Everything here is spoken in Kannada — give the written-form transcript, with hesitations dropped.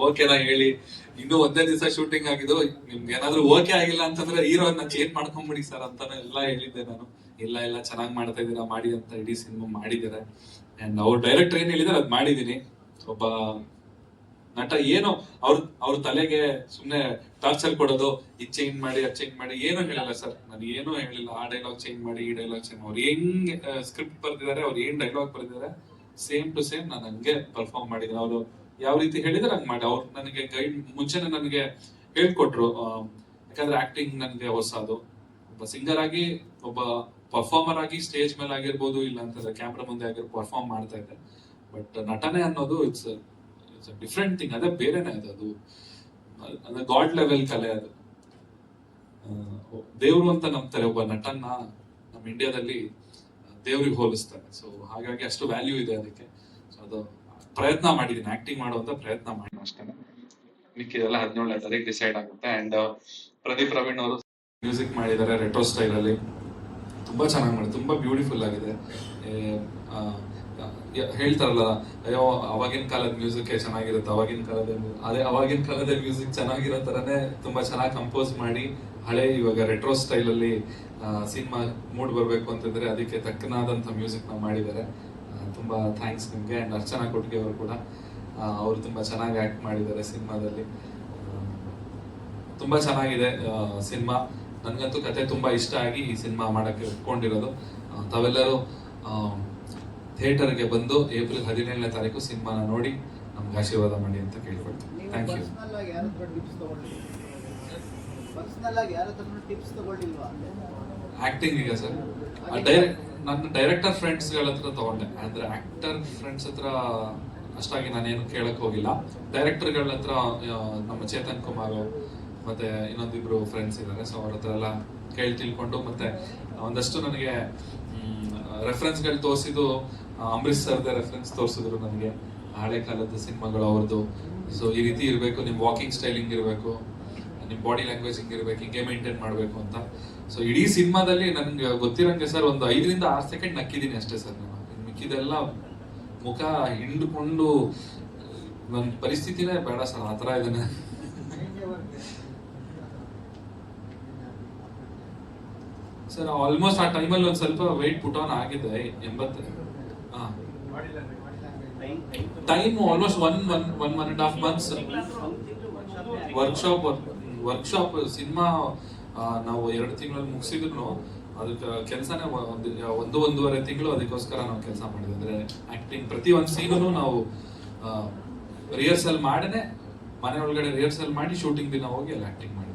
ಓಕೆನಾ ಹೇಳಿ. ಇನ್ನು ಒಂದೇ ದಿವಸ ಶೂಟಿಂಗ್ ಆಗಿದ್ದು, ನಿಮ್ಗೆ ಏನಾದ್ರು ಓಕೆ ಆಗಿಲ್ಲ ಅಂತಂದ್ರೆ ಹೀರೋನ ಚೇಂಜ್ ಮಾಡ್ಕೊಂಡ್ಬಿಡಿ ಸರ್ ಅಂತಾನೆ ಎಲ್ಲ ಹೇಳಿದ್ದೆ ನಾನು. ಇಲ್ಲ ಇಲ್ಲ ಚೆನ್ನಾಗಿ ಮಾಡ್ತಾ ಇದೀರಾ ಮಾಡಿ ಅಂತ ಇಡೀ ಸಿನಿಮಾ ಮಾಡಿದ್ದಾರೆ. ಅಂಡ್ ಅವ್ರ ಡೈರೆಕ್ಟರ್ ಏನ್ ಹೇಳಿದಾರೆ ಅದ್ ಮಾಡಿದೀನಿ. ಒಬ್ಬ ನಟ ಏನು ಅವ್ರ ತಲೆಗೆ ಸುಮ್ನೆ ಟಾರ್ಚರ್ ಕೊಡೋದು, ಇದು ಚೇಂಜ್ ಮಾಡಿ ಅದು ಚೇಂಜ್ ಮಾಡಿ ಏನು ಹೇಳಿಲ್ಲ ಸರ್. ನಾನು ಏನೂ ಹೇಳಿಲ್ಲ. ಆ ಡೈಲಾಗ್ ಚೇಂಜ್ ಮಾಡಿ, ಈ ಡೈಲಾಗ್ ಚೇಂಜ್ ಮಾಡಿ, ಅವ್ರು ಹೆಂಗ್ ಸ್ಕ್ರಿಪ್ಟ್ ಬರ್ದಿದ್ದಾರೆ, ಅವ್ರು ಏನ್ ಡೈಲಾಗ್ ಬರ್ದಿದ್ದಾರೆ ಸೇಮ್ ಟು ಸೇಮ್ ನಾನು ಹಂಗೆ ಪರ್ಫಾರ್ಮ್ ಮಾಡಿದ್ದೀನಿ. ಅವರು ಯಾವ ರೀತಿ ಹೇಳಿದ್ರೆ ಹಂಗ್ ಮಾಡಿ. ಅವ್ರು ನನಗೆ ಗೈಡ್ ಮುಂಚೆನೆ ನನಗೆ ಹೇಳ್ಕೊಟ್ರು. ಯಾಕಂದ್ರೆ ಆಕ್ಟಿಂಗ್ ನನಗೆ ಹೊಸದು. ಒಬ್ಬ ಸಿಂಗರ್ ಆಗಿ, ಒಬ್ಬ ಪರ್ಫಾರ್ಮರ್ ಆಗಿ ಸ್ಟೇಜ್ ಮೇಲೆ ಆಗಿರ್ಬೋದು, ಇಲ್ಲ ಅಂತಂದ್ರೆ ಕ್ಯಾಮ್ರಾ ಮುಂದೆ ಆಗಿರ್ಬೋದು ಪರ್ಫಾರ್ಮ್ ಮಾಡ್ತಾ ಇದ್ದೆ. ಬಟ್ ನಟನೆ ಅನ್ನೋದು ಇಟ್ಸ್ ಡಿಫ್ರೆಂಟ್ ಥಿಂಗ್. ಅದೇ ಬೇರೆನೆ ಅದು ಗಾಡ್ ಲೆವೆಲ್ ಕಲೆ ಅದು. ದೇವ್ರು ಅಂತ ನಂಬ್ತಾರೆ. ಒಬ್ಬ ನಟನ್ನ ನಮ್ಮ ಇಂಡಿಯಾದಲ್ಲಿ ದೇವ್ರಿಗೆ ಹೋಲಿಸ್ತಾರೆ. ಸೊ ಹಾಗಾಗಿ ಅಷ್ಟು ವ್ಯಾಲ್ಯೂ ಇದೆ ಅದಕ್ಕೆ. ಸೊ ಅದು ಪ್ರಯತ್ನ ಮಾಡಿದೀನಿ, ಆಕ್ಟಿಂಗ್ ಮಾಡುವಂತ ಪ್ರಯತ್ನ ಮಾಡಿ ಅಷ್ಟೇ. ಮಿಕ್ಕಿದೆಲ್ಲ 17ನೇ ತಾರೀಕು ಡಿಸೈಡ್ ಆಗುತ್ತೆ. ಅಂಡ್ ಪ್ರದೀಪ್ ಪ್ರವೀಣ್ ಅವರು ಮ್ಯೂಸಿಕ್ ಮಾಡಿದ್ದಾರೆ ರೆಟ್ರೋ ಸ್ಟೈಲ್ ಅಲ್ಲಿ. ತುಂಬಾ ಚೆನ್ನಾಗಿ ಮಾಡಿ, ತುಂಬಾ ಬ್ಯೂಟಿಫುಲ್ ಆಗಿದೆ. ಹೇಳ್ತಾರಲ್ಲ, ಅಯ್ಯೋ ಅವಾಗಿನ ಕಾಲದ ಮ್ಯೂಸಿಕ್ ಚೆನ್ನಾಗಿರುತ್ತೆ, ಅವಾಗಿನ ಕಾಲದ ಮ್ಯೂಸಿಕ್ ಚೆನ್ನಾಗಿರೋ ತರನೇ ತುಂಬಾ ಚೆನ್ನಾಗಿ ಕಂಪೋಸ್ ಮಾಡಿ, ಹಳೆ ಇವಾಗ ರೆಟ್ರೋ ಸ್ಟೈಲ್ ಅಲ್ಲಿ ಸಿನಿಮಾ ಮೂಡ್ ಬರ್ಬೇಕು ಅಂತಂದ್ರೆ ಅದಕ್ಕೆ ತಕ್ಕನಾದಂತ ಮ್ಯೂಸಿಕ್ ನಾವು ಮಾಡಿದ್ದಾರೆ. ತುಂಬಾ ಥ್ಯಾಂಕ್ಸ್ ನಿಮ್ಗೆ. ಅಂಡ್ ಅರ್ಚನಾ ಕೊಟ್ಗೆ ಅವರು ಕೂಡ, ಅವರು ತುಂಬಾ ಚೆನ್ನಾಗಿ ಆಕ್ಟ್ ಮಾಡಿದ್ದಾರೆ ಸಿನಿಮಾದಲ್ಲಿ. ತುಂಬಾ ಚೆನ್ನಾಗಿದೆ ಸಿನಿಮಾ. ನನ್ಗಂತೂ ಕತೆ ತುಂಬಾ ಇಷ್ಟ ಆಗಿ ಈ ಸಿನಿಮಾ ಮಾಡಕ್ಕೆ ಒಪ್ಕೊಂಡಿರೋದು. ತಾವೆಲ್ಲರೂ ಥಿಯೇಟರ್ಗೆ ಬಂದು ಏಪ್ರಿಲ್ 17ನೇ ತಾರೀಕು ಸಿನಿಮಾನ ನೋಡಿ ನಮ್ಗೆ ಆಶೀರ್ವಾದ ಮಾಡಿ ಅಂತ ಕೇಳ್ಕೊಳ್ತೀನಿ. Thank you. ಆಕ್ಟಿಂಗ್ ಈಗ ಸರ್ ನನ್ನ ಡೈರೆಕ್ಟರ್ ಫ್ರೆಂಡ್ಸ್ ಗಳ ಹತ್ರ ತಗೊಂಡೆ. ಅಂದ್ರೆ ಆಕ್ಟರ್ ಫ್ರೆಂಡ್ಸ್ ಹತ್ರ ಅಷ್ಟಾಗಿ ನಾನೇನು ಕೇಳಕ್ ಹೋಗಿಲ್ಲ. ಡೈರೆಕ್ಟರ್ಗಳ ಹತ್ರ ನಮ್ಮ ಚೇತನ್ ಕುಮಾರ್ ಮತ್ತೆ ಇನ್ನೊಂದಿಬ್ರು ಫ್ರೆಂಡ್ಸ್ ಇದ್ದಾರೆ. ಸೊ ಅವ್ರ ಹತ್ರ ಎಲ್ಲ ಕೇಳಿ ತಿಳ್ಕೊಂಡು, ಮತ್ತೆ ಒಂದಷ್ಟು ನನಗೆ ರೆಫರೆನ್ಸ್ಗಳು ತೋರಿಸಿದ್ದು ಅಂಬರೀಶ್ ಸರ್ದೇ ರೆಫರೆನ್ಸ್ ತೋರಿಸಿದ್ರು ನನಗೆ, ಹಳೆ ಕಾಲದ ಸಿನಿಮಾಗಳು ಅವ್ರದ್ದು. ಸೊ ಈ ರೀತಿ ಇರಬೇಕು, ನಿಮ್ ವಾಕಿಂಗ್ ಸ್ಟೈಲ್ ಹಿಂಗ್ ಇರಬೇಕು, ನಿಮ್ ಬಾಡಿ ಲ್ಯಾಂಗ್ವೇಜ್ ಹಿಂಗ್ ಇರಬೇಕು, ಹಿಂಗೆ ಮೇಂಟೈನ್ ಮಾಡ್ಬೇಕು ಅಂತ. ಸೊ ಇಡೀ ಸಿನಿಮಾದಲ್ಲಿ ನನ್ಗೆ ಗೊತ್ತಿರಂಗೆ ಸರ್ ಒಂದು 5 ರಿಂದ 6 ಸೆಕೆಂಡ್ ನಕ್ಕಿದ್ದೀನಿ ಅಷ್ಟೇ ಸರ್. ನಾನು ಮಿಕ್ಕಿದೆಲ್ಲ ಮುಖ ಹಿಂಡ್ಕೊಂಡು ನನ್ನ ಪರಿಸ್ಥಿತಿನೇ ಬೇಡ ಸರ್, ಆ ತರ ಇದೇನೆ ಸರ್. ಆಲ್ಮೋಸ್ಟ್ ಆ ಟೈಮಲ್ಲಿ ಒಂದ್ ಸ್ವಲ್ಪ ವೆಯ್ಟ್ ಪುಟ್ ಆನ್ ಆಗಿದೆ. 80 time almost 1.5 months workshop cinema ನಾವು 2 ತಿಂಗಳಲ್ಲಿ ಮುಗಿಸಿದ್ರು ಅದಕ್ಕೆ ಕೆಲಸನೇ 1.5 ತಿಂಗಳು ಅದಕ್ಕೋಸ್ಕರ ನಾವು ಕೆಲಸ ಮಾಡಿದ್ವಿ. ಅಂದ್ರೆ ಆಕ್ಟಿಂಗ್ ಪ್ರತಿ ಒಂದು ಸೀನು ನಾವು ರಿಹರ್ಸಲ್ ಮಾಡನೆ, ಮನೆ ಒಳಗಡೆ ರಿಹರ್ಸಲ್ ಮಾಡಿ ಶೂಟಿಂಗ್ ದಿನ ಹೋಗಿ ಅಲ್ಲಿ ಆಕ್ಟಿಂಗ್ ಮಾಡಿದ್ವಿ.